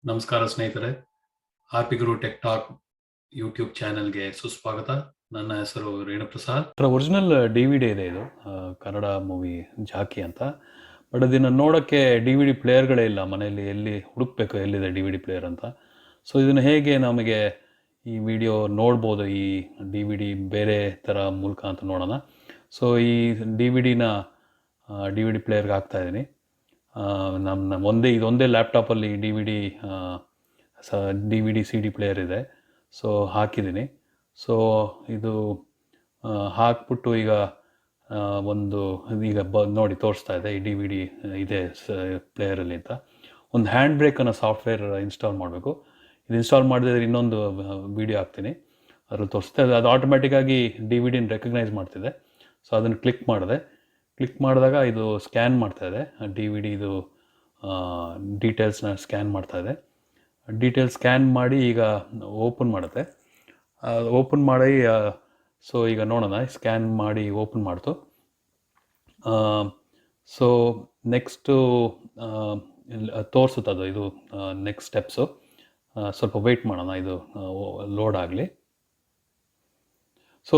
ನಮಸ್ಕಾರ ಸ್ನೇಹಿತರೆ, RPGuru tech talk YouTube ಚಾನೆಲ್ಗೆ ಸುಸ್ವಾಗತ. ನನ್ನ ಹೆಸರು ರೇಣುಪ್ರಸಾದ್. ಒರಿಜಿನಲ್ DVD ಇದೆ ಇದು, ಕನ್ನಡ ಮೂವಿ ಜಾಕಿ ಅಂತ. ಬಟ್ ಅದನ್ನು ನೋಡೋಕ್ಕೆ DVD ಪ್ಲೇಯರ್ಗಳೇ ಇಲ್ಲ ಮನೆಯಲ್ಲಿ. ಎಲ್ಲಿ ಹುಡುಕ್ಬೇಕು ಎಲ್ಲಿದೆ DVD ಪ್ಲೇಯರ್ ಅಂತ. ಸೊ ಇದನ್ನು ಹೇಗೆ ನಮಗೆ ಈ ವಿಡಿಯೋ ನೋಡ್ಬೋದು ಈ DVD ಬೇರೆ ಥರ ಮೂಲಕ ಅಂತ ನೋಡೋಣ. ಸೊ ಈ DVD ಪ್ಲೇಯರ್ಗೆ ಹಾಕ್ತಾಯಿದ್ದೀನಿ. ಇದೊಂದೇ ಲ್ಯಾಪ್ಟಾಪಲ್ಲಿ DVD CD ಪ್ಲೇಯರ್ ಇದೆ. ಸೊ ಹಾಕಿದ್ದೀನಿ. ಸೊ ಇದು ಹಾಕ್ಬಿಟ್ಟು ಈಗ ನೋಡಿ ತೋರಿಸ್ತಾ ಇದೆ ಈ DVD ಇದೆ ಪ್ಲೇಯರಲ್ಲಿ ಅಂತ. ಒಂದು HandBrake ಅನ್ನೋ ಸಾಫ್ಟ್ವೇರ್ ಇನ್ಸ್ಟಾಲ್ ಮಾಡಬೇಕು. ಇದು ಇನ್ಸ್ಟಾಲ್ ಮಾಡಿದ್ರೆ ಇನ್ನೊಂದು ವಿಡಿಯೋ ಹಾಕ್ತೀನಿ, ಅದ್ರಲ್ಲಿ ತೋರಿಸುತ್ತೆ. ಅದು ಆಟೋಮೆಟಿಕ್ಕಾಗಿ DVD ರೆಕಗ್ನೈಸ್ ಮಾಡ್ತಿದೆ. ಸೊ ಅದನ್ನು ಕ್ಲಿಕ್ ಮಾಡಿದಾಗ ಇದು ಸ್ಕ್ಯಾನ್ ಮಾಡ್ತಾಯಿದೆ. DVDದು ಡೀಟೇಲ್ಸ್ನ ಸ್ಕ್ಯಾನ್ ಮಾಡ್ತಾಯಿದೆ. ಡೀಟೇಲ್ಸ್ ಸ್ಕ್ಯಾನ್ ಮಾಡಿ ಈಗ ಓಪನ್ ಮಾಡುತ್ತೆ. ಓಪನ್ ಮಾಡಿ ಸೊ ಈಗ ನೋಡೋಣ, ಸ್ಕ್ಯಾನ್ ಮಾಡಿ ಓಪನ್ ಮಾಡ್ತು. ಸೊ ನೆಕ್ಸ್ಟು ತೋರಿಸುತ್ತೆ ಅದು. ಇದು ನೆಕ್ಸ್ಟ್ ಸ್ಟೆಪ್ಸು. ಸ್ವಲ್ಪ ವೆಯ್ಟ್ ಮಾಡೋಣ, ಇದು ಲೋಡ್ ಆಗಲಿ. ಸೊ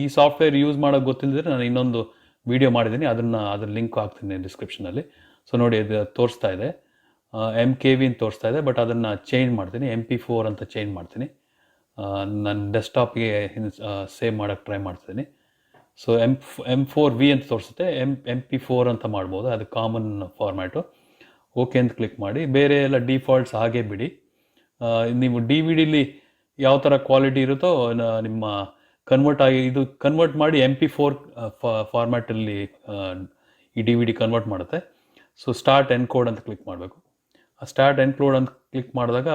ಈ ಸಾಫ್ಟ್ವೇರ್ ಯೂಸ್ ಮಾಡೋಕ್ಕೆ ಗೊತ್ತಿಲ್ಲದ್ರೆ ನಾನು ಇನ್ನೊಂದು ವಿಡಿಯೋ ಮಾಡಿದ್ದೀನಿ, ಅದ್ರ ಲಿಂಕ್ ಹಾಕ್ತೀನಿ ಡಿಸ್ಕ್ರಿಪ್ಷನಲ್ಲಿ. ಸೊ ನೋಡಿ, ಅದು ತೋರಿಸ್ತಾ ಇದೆ MKV ಅಂತ ತೋರಿಸ್ತಾ ಇದೆ. ಬಟ್ ಅದನ್ನು ಚೇಂಜ್ ಮಾಡ್ತೀನಿ, MP4 ಅಂತ ಚೇಂಜ್ ಮಾಡ್ತೀನಿ. ನನ್ನ ಡೆಸ್ಕ್ಟಾಪ್ಗೆ ಸೇವ್ ಮಾಡೋಕ್ಕೆ ಟ್ರೈ ಮಾಡ್ತಿದ್ದೀನಿ. ಸೊ M4V ಅಂತ ತೋರಿಸುತ್ತೆ, MP4 ಅಂತ ಮಾಡ್ಬೋದು. ಅದು ಕಾಮನ್ ಫಾರ್ಮ್ಯಾಟು. ಓಕೆ ಅಂತ ಕ್ಲಿಕ್ ಮಾಡಿ. ಬೇರೆ ಎಲ್ಲ ಡಿಫಾಲ್ಟ್ಸ್ ಹಾಗೆ ಬಿಡಿ. ನೀವು DVDಲಿ ಯಾವ ಥರ ಕ್ವಾಲಿಟಿ ಇರುತ್ತೋ ನಿಮ್ಮ ಕನ್ವರ್ಟ್ ಮಾಡಿ MP4 ಫಾರ್ಮ್ಯಾಟಲ್ಲಿ ಈ DVD ಕನ್ವರ್ಟ್ ಮಾಡುತ್ತೆ. ಸೊ ಸ್ಟಾರ್ಟ್ ಎನ್ಕೋಡ್ ಅಂತ ಕ್ಲಿಕ್ ಮಾಡಬೇಕು. ಸ್ಟಾರ್ಟ್ ಎನ್ಕೋಡ್ ಅಂತ ಕ್ಲಿಕ್ ಮಾಡಿದಾಗ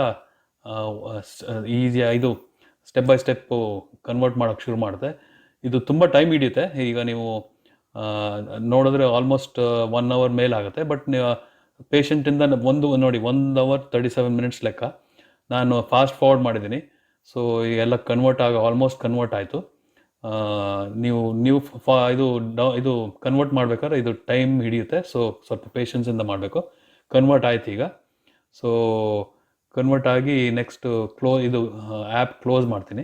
ಇದು ಸ್ಟೆಪ್ ಬೈ ಸ್ಟೆಪ್ಪು ಕನ್ವರ್ಟ್ ಮಾಡೋಕ್ಕೆ ಶುರು ಮಾಡುತ್ತೆ. ಇದು ತುಂಬ ಟೈಮ್ ಹಿಡಿಯುತ್ತೆ. ಈಗ ನೀವು ನೋಡಿದ್ರೆ ಆಲ್ಮೋಸ್ಟ್ 1 hour ಮೇಲಾಗುತ್ತೆ. ಬಟ್ ಪೇಷಂಟಿಂದ ನೋಡಿ 1 hour 37 minutes ಲೆಕ್ಕ. ನಾನು ಫಾಸ್ಟ್ ಫಾರ್ವರ್ಡ್ ಮಾಡಿದ್ದೀನಿ. ಸೊ ಎಲ್ಲ ಆಲ್ಮೋಸ್ಟ್ ಕನ್ವರ್ಟ್ ಆಯಿತು. ಇದು ಕನ್ವರ್ಟ್ ಮಾಡ್ಬೇಕಾದ್ರೆ ಇದು ಟೈಮ್ ಹಿಡಿಯುತ್ತೆ. ಸೊ ಸ್ವಲ್ಪ ಪೇಷನ್ಸಿಂದ ಮಾಡಬೇಕು. ಕನ್ವರ್ಟ್ ಆಯ್ತು ಈಗ. ಸೊ ಕನ್ವರ್ಟ್ ಆಗಿ ನೆಕ್ಸ್ಟ್ ಆ್ಯಪ್ ಕ್ಲೋಸ್ ಮಾಡ್ತೀನಿ.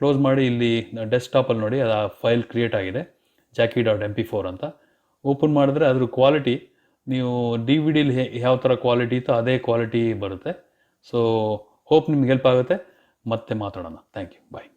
ಕ್ಲೋಸ್ ಮಾಡಿ ಇಲ್ಲಿ ಡೆಸ್ಕ್ಟಾಪಲ್ಲಿ ನೋಡಿ ಅದು ಫೈಲ್ ಕ್ರಿಯೇಟ್ ಆಗಿದೆ, jackie.mp4 ಅಂತ. ಓಪನ್ ಮಾಡಿದ್ರೆ ಅದ್ರ ಕ್ವಾಲಿಟಿ ನೀವು DVDಲಿ ಯಾವ ಥರ ಕ್ವಾಲಿಟಿ ಇತ್ತು ಅದೇ ಕ್ವಾಲಿಟಿ ಬರುತ್ತೆ. ಸೊ ಹೋಪ್ ನಿಮ್ಗೆ ಹೆಲ್ಪ್ ಆಗುತ್ತೆ. ಮತ್ತೆ ಮಾತಾಡೋಣ. Thank you. ಬಾಯ್.